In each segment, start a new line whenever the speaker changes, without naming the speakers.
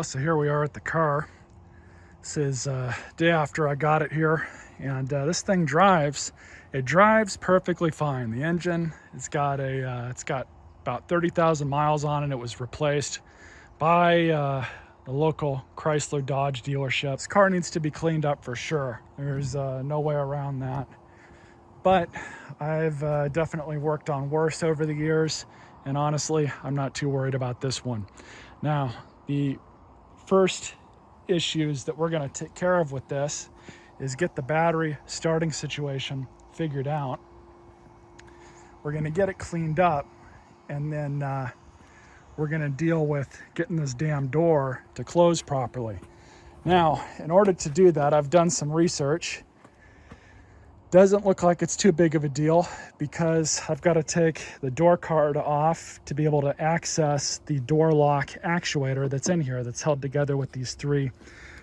Well, so here we are at the car. This is day after I got it here, and this thing drives. It drives perfectly fine. The engine, it's got about 30,000 miles on it. It was replaced by the local Chrysler Dodge dealership. This car needs to be cleaned up for sure. There's no way around that. But I've definitely worked on worse over the years, and honestly, I'm not too worried about this one. Now, the first issues that we're going to take care of with this is get the battery starting situation figured out. We're going to get it cleaned up, and then we're going to deal with getting this damn door to close properly. Now, in order to do that, I've done some research. Doesn't look like it's too big of a deal because I've got to take the door card off to be able to access the door lock actuator that's in here, that's held together with these 3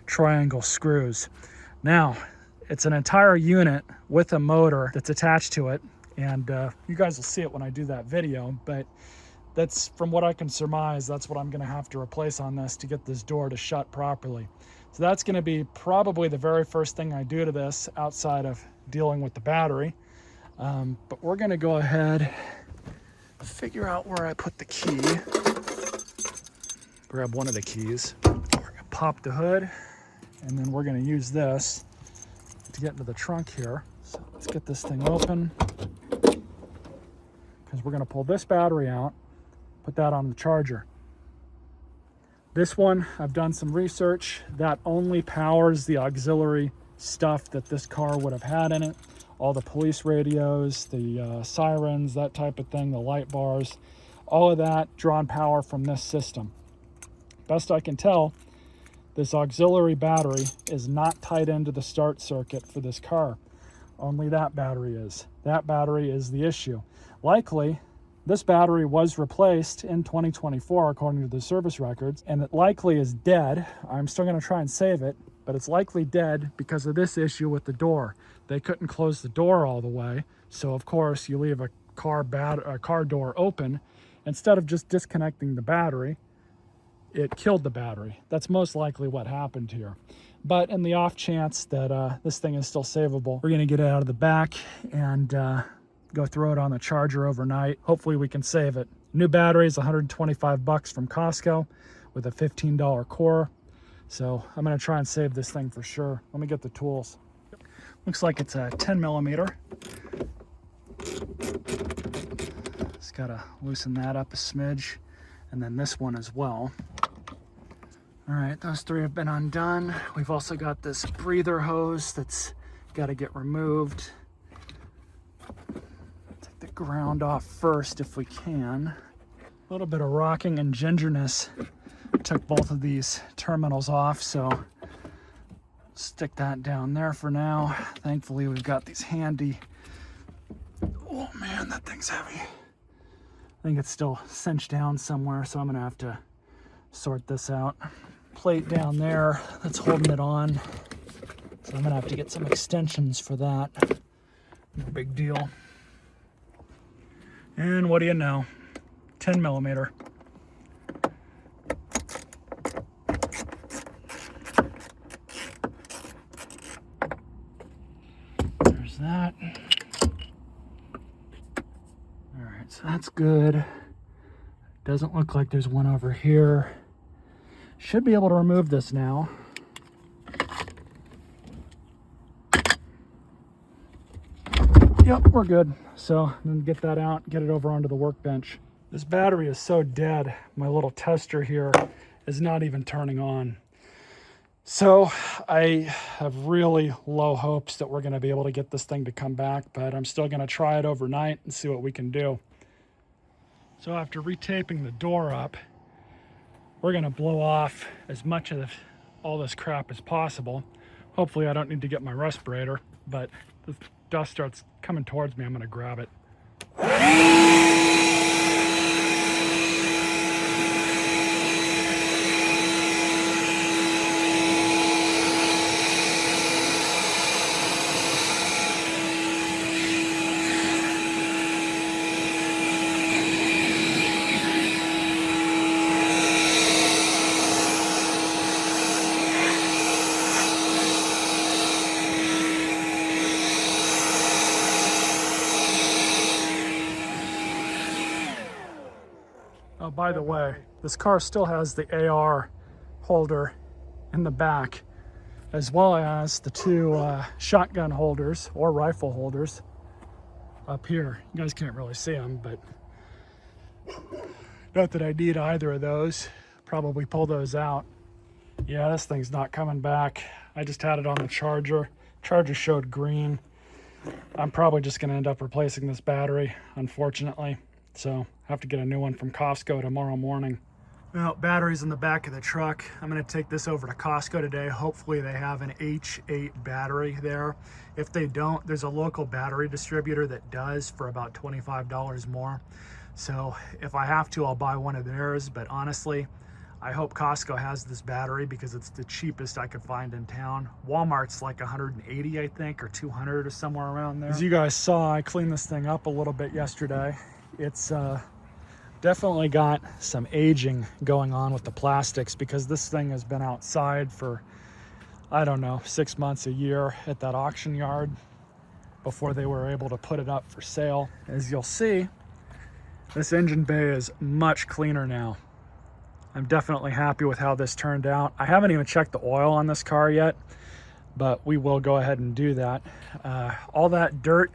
triangle screws. Now, it's an entire unit with a motor that's attached to it, and you guys will see it when I do that video, but that's, from what I can surmise, that's what I'm going to have to replace on this to get this door to shut properly. So that's going to be probably the very first thing I do to this outside of dealing with the battery. But we're going to go ahead, figure out where I put the key, grab one of the keys, we're going to pop the hood, and then we're going to use this to get into the trunk here. So let's get this thing open, because we're going to pull this battery out, put that on the charger. This one, I've done some research, that only powers the auxiliary stuff that this car would have had in it. All the police radios, the sirens, that type of thing, the light bars, all of that drawn power from this system. Best I can tell, this auxiliary battery is not tied into the start circuit for this car. Only that battery is. That battery is the issue. Likely, this battery was replaced in 2024 according to the service records, and it likely is dead. I'm still going to try and save it, but it's likely dead because of this issue with the door. They couldn't close the door all the way, so of course you leave a car door open. Instead of just disconnecting the battery, it killed the battery. That's most likely what happened here. But in the off chance that this thing is still savable, we're going to get it out of the back and go throw it on the charger overnight. Hopefully we can save it. New battery is $125 from Costco with a $15 core. So I'm going to try and save this thing for sure. Let me get the tools. Looks like it's a 10 millimeter. Just got to loosen that up a smidge. And then this one as well. All right, those 3 have been undone. We've also got this breather hose that's got to get removed. Take the ground off first if we can. A little bit of rocking and gingerness took both of these terminals off, so stick that down there for now. Thankfully, we've got these handy. Oh man, that thing's heavy. I think it's still cinched down somewhere, so I'm gonna have to sort this out. Plate down there that's holding it on, so I'm gonna have to get some extensions for that. No big deal. And what do you know, 10 millimeter. There's that. All right, so that's good. Doesn't look like there's one over here. Should be able to remove this now. Yep, we're good. So I'm gonna get that out, get it over onto the workbench. This battery is so dead, my little tester here is not even turning on. So I have really low hopes that we're gonna be able to get this thing to come back, but I'm still gonna try it overnight and see what we can do. So after retaping the door up, we're gonna blow off as much of all this crap as possible. Hopefully I don't need to get my respirator, but if the dust starts coming towards me, I'm gonna grab it. by the way, this car still has the AR holder in the back, as well as the two shotgun holders or rifle holders up here. You guys can't really see them, but not that I need either of those. Probably pull those out. Yeah, this thing's not coming back. I just had it on the charger. Charger showed green. I'm probably just going to end up replacing this battery, unfortunately. So I have to get a new one from Costco tomorrow morning. Well, battery's in the back of the truck. I'm going to take this over to Costco today. Hopefully they have an H8 battery there. If they don't, there's a local battery distributor that does for about $25 more. So if I have to, I'll buy one of theirs. But honestly, I hope Costco has this battery because it's the cheapest I could find in town. Walmart's like 180, I think, or 200 or somewhere around there. As you guys saw, I cleaned this thing up a little bit yesterday. It's definitely got some aging going on with the plastics because this thing has been outside for, I don't know, 6 months, a year at that auction yard before they were able to put it up for sale. As you'll see, this engine bay is much cleaner now. I'm definitely happy with how this turned out. I haven't even checked the oil on this car yet, but we will go ahead and do that. All that dirt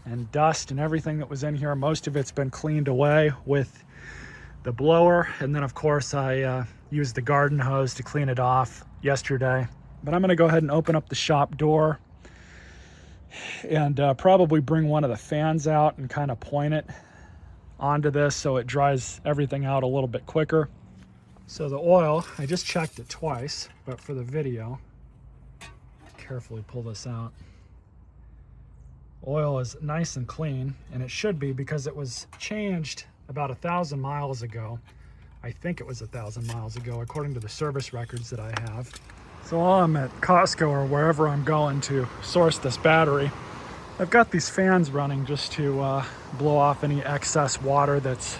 and dust and everything that was in here, most of it's been cleaned away with the blower. And then of course I used the garden hose to clean it off yesterday. But I'm gonna go ahead and open up the shop door and probably bring one of the fans out and kind of point it onto this so it dries everything out a little bit quicker. So the oil, I just checked it twice, but for the video, carefully pull this out. Oil is nice and clean, and it should be because it was changed about 1,000 miles ago. I think it was 1,000 miles ago, according to the service records that I have. So while I'm at Costco or wherever I'm going to source this battery, I've got these fans running just to blow off any excess water that's,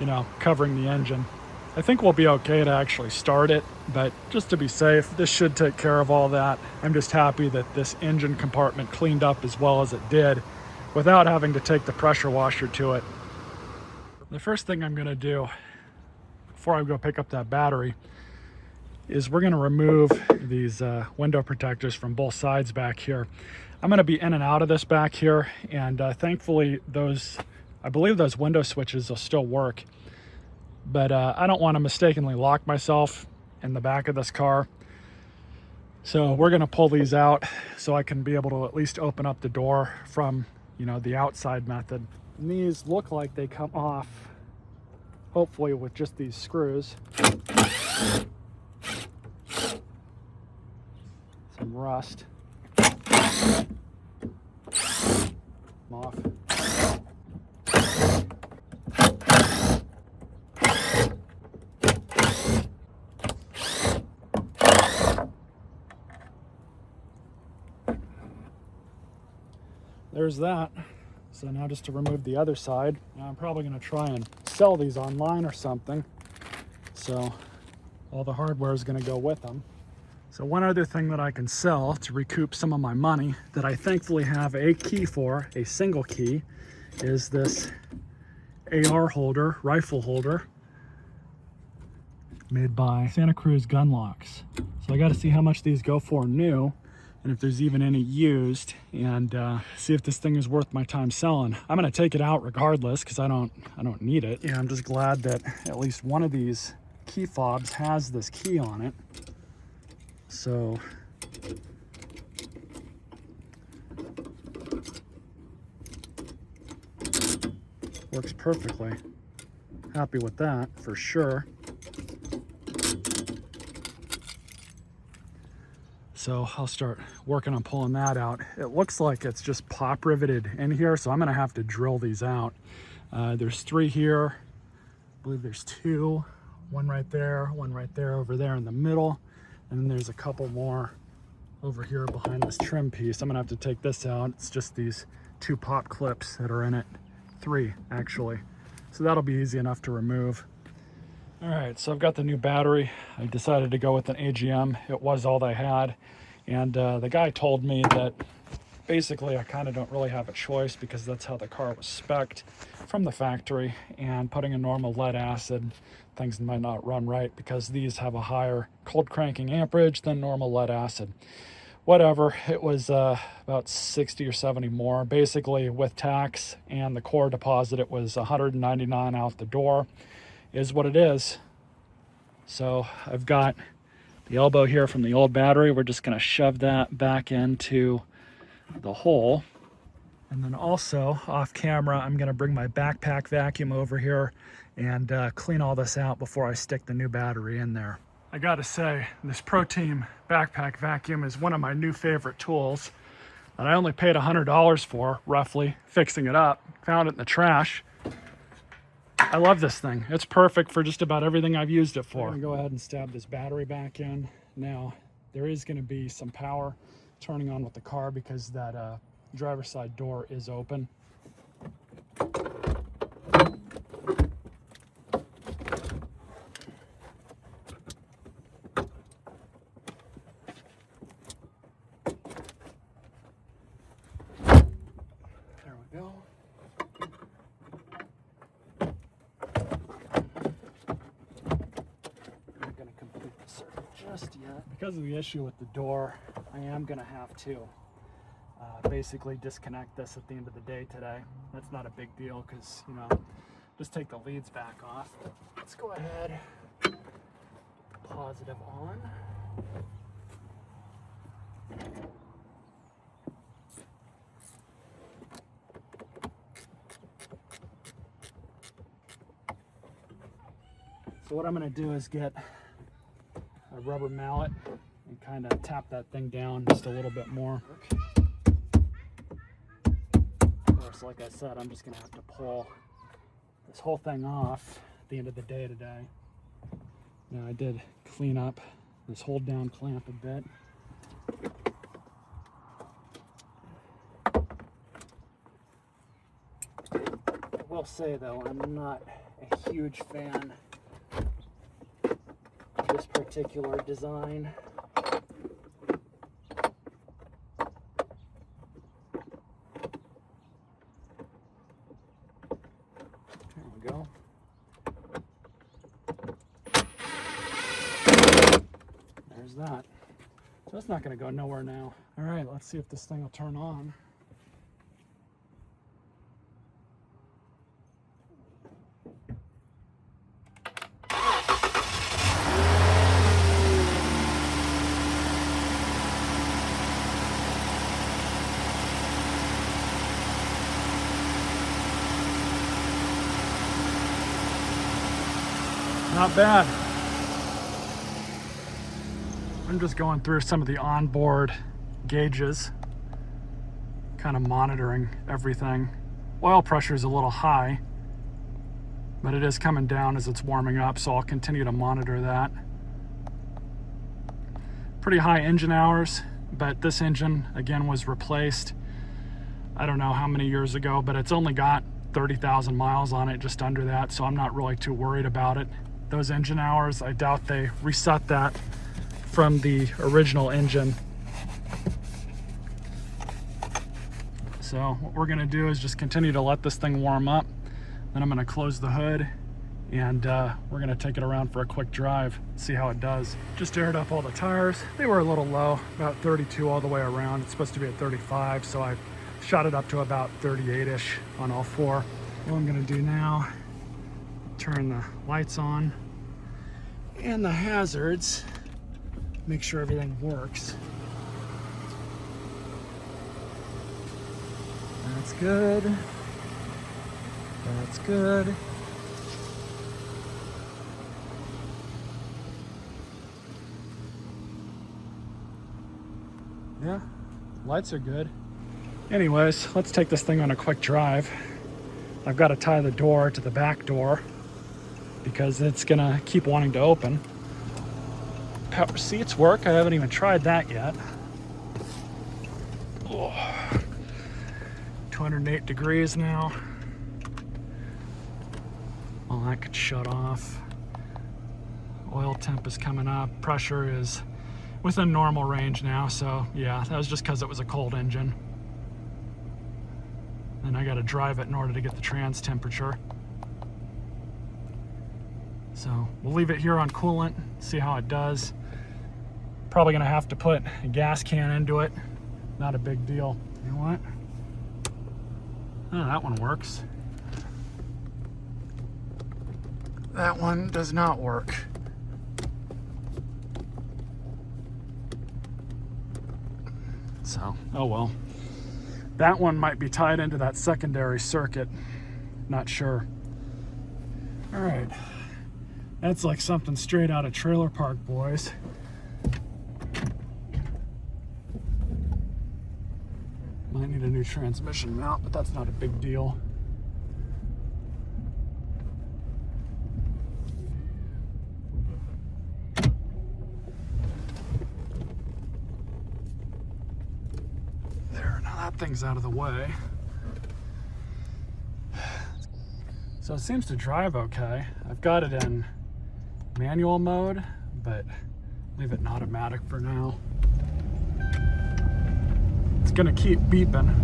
you know, covering the engine. I think we'll be okay to actually start it, but just to be safe, this should take care of all that. I'm just happy that this engine compartment cleaned up as well as it did without having to take the pressure washer to it. The first thing I'm gonna do before I go pick up that battery is we're gonna remove these window protectors from both sides back here. I'm gonna be in and out of this back here, and thankfully I believe those window switches will still work. But I don't want to mistakenly lock myself in the back of this car. So we're going to pull these out so I can be able to at least open up the door from, you know, the outside method. And these look like they come off, hopefully with just these screws. Some rust. Off. There's that. So now just to remove the other side. Now I'm probably going to try and sell these online or something. So all the hardware is going to go with them. So one other thing that I can sell to recoup some of my money that I thankfully have a key for, a single key, is this AR holder, rifle holder, made by Santa Cruz Gun Locks. So I got to see how much these go for new, and if there's even any used, and see if this thing is worth my time selling. I'm gonna take it out regardless because I don't need it. Yeah, I'm just glad that at least one of these key fobs has this key on it. So works perfectly. Happy with that for sure. So I'll start working on pulling that out. It looks like it's just pop riveted in here, so I'm gonna have to drill these out. There's 3 here. I believe there's 2. One right there, over there in the middle. And then there's a couple more over here behind this trim piece. I'm gonna have to take this out. It's just these 2 pop clips that are in it. 3 actually. So that'll be easy enough to remove. All right, so I've got the new battery. I decided to go with an AGM. It was all they had. And the guy told me that basically I kind of don't really have a choice because that's how the car was spec'd from the factory, and putting a normal lead acid, things might not run right because these have a higher cold cranking amperage than normal lead acid. Whatever, it was about 60 or 70 more. Basically with tax and the core deposit, it was 199 out the door, is what it is. So I've got the elbow here from the old battery. We're just going to shove that back into the hole. And then also off camera, I'm going to bring my backpack vacuum over here and clean all this out before I stick the new battery in there. I gotta say, this Pro Team backpack vacuum is one of my new favorite tools that I only paid $100 for, roughly, fixing it up. Found it in the trash. I love this thing. It's perfect for just about everything I've used it for. I'm gonna go ahead and stab this battery back in. Now, there is gonna be some power turning on with the car because that driver's side door is open. There we go. I'm not gonna complete the circuit just yet. Because of the issue with the door, I am gonna have to basically disconnect this at the end of the day today. That's not a big deal because, you know, just take the leads back off. Let's go ahead, positive on. So what I'm going to do is get a rubber mallet and kind of tap that thing down just a little bit more. Of course, like I said, I'm just going to have to pull this whole thing off at the end of the day today. Now I did clean up this hold down clamp a bit. I will say though, I'm not a huge fan of this particular design. There we go. There's that. So that's not going to go nowhere now. All right, let's see if this thing will turn on. Not bad. I'm just going through some of the onboard gauges, kind of monitoring everything. Oil pressure is a little high, but it is coming down as it's warming up, so I'll continue to monitor that. Pretty high engine hours, but this engine, again, was replaced, I don't know how many years ago, but it's only got 30,000 miles on it, just under that, so I'm not really too worried about it. Those engine hours, I doubt they reset that from the original engine. So what we're gonna do is just continue to let this thing warm up. Then I'm gonna close the hood and we're gonna take it around for a quick drive, see how it does. Just aired up all the tires. They were a little low, about 32 all the way around. It's supposed to be at 35, so I shot it up to about 38-ish on all four. What I'm gonna do now, turn the lights on and the hazards, make sure everything works. That's good. That's good. Yeah, lights are good. Anyways, let's take this thing on a quick drive. I've got to tie the door to the back door because it's gonna keep wanting to open. Power seats work. I haven't even tried that yet. Oh, 208 degrees now. Well, that could shut off. Oil temp is coming up. Pressure is within normal range now, so yeah, that was just because it was a cold engine. and I got to drive it in order to get the trans temperature. So we'll leave it here on coolant, see how it does. Probably gonna have to put a gas can into it. Not a big deal. You know what? Oh, that one works. That one does not work. So, oh well. That one might be tied into that secondary circuit. Not sure. All right. That's like something straight out of Trailer Park Boys. Might need a new transmission mount, but that's not a big deal. There, now that thing's out of the way. So it seems to drive okay. I've got it in manual mode, but leave it in automatic for now. It's gonna keep beeping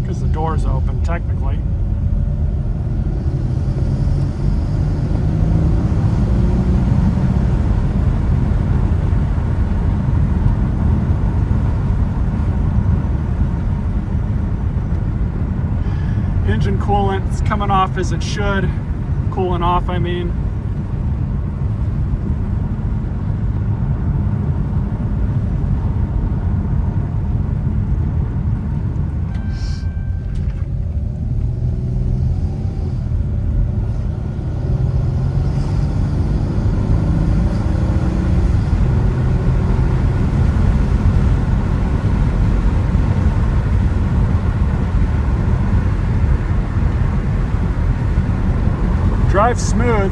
because the door's open technically. Engine coolant is coming off as it should. Cooling off, I mean. Drives smooth.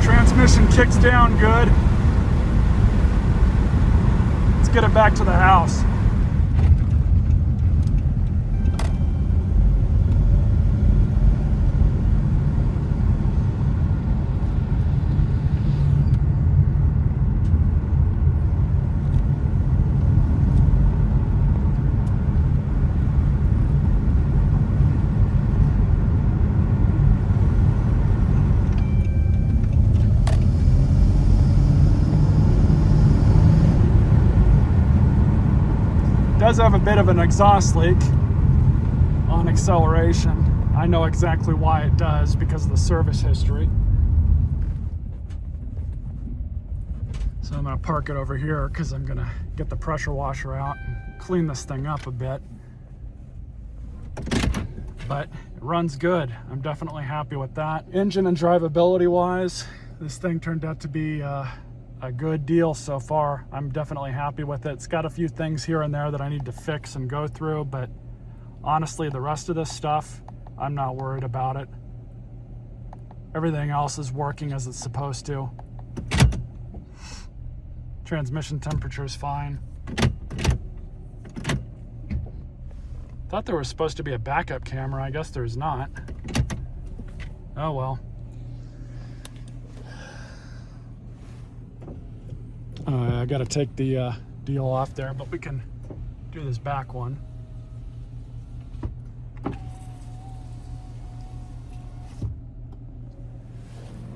Transmission kicks down good. Let's get it back to the house. Does have a bit of an exhaust leak on acceleration. I know exactly why it does because of the service history. So I'm gonna park it over here because I'm gonna get the pressure washer out and clean this thing up a bit. But it runs good. I'm definitely happy with that. Engine and drivability wise, this thing turned out to be a good deal so far. I'm definitely happy with it. It's got a few things here and there that I need to fix and go through, but honestly, the rest of this stuff, I'm not worried about it. Everything else is working as it's supposed to. Transmission temperature is fine. Thought there was supposed to be a backup camera. I guess there's not. Oh well. I gotta take the deal off there, but we can do this back one.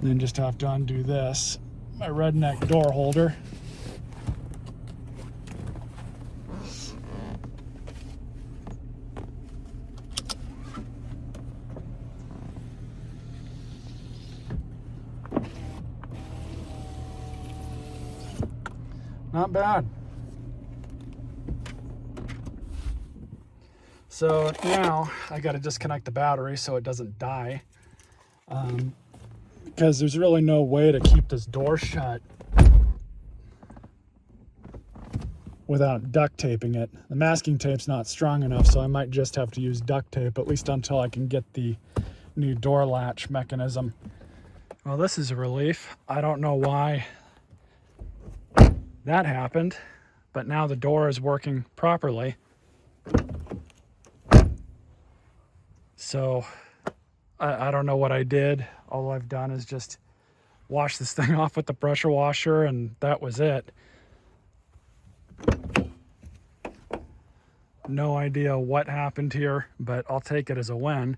Then just have to undo this. My redneck door holder. Not bad. So now I got to disconnect the battery so it doesn't die, because there's really no way to keep this door shut without duct taping it. The masking tape's not strong enough, so I might just have to use duct tape, at least until I can get the new door latch mechanism. Well, this is a relief. I don't know why that happened, but now the door is working properly. So I don't know what I did. All I've done is just washed this thing off with the pressure washer, and that was it. No idea what happened here, but I'll take it as a win.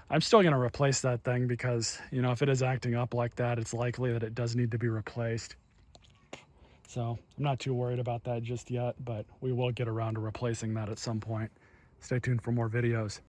I'm still going to replace that thing because, you know, if it is acting up like that, it's likely that it does need to be replaced. So I'm not too worried about that just yet, but we will get around to replacing that at some point. Stay tuned for more videos.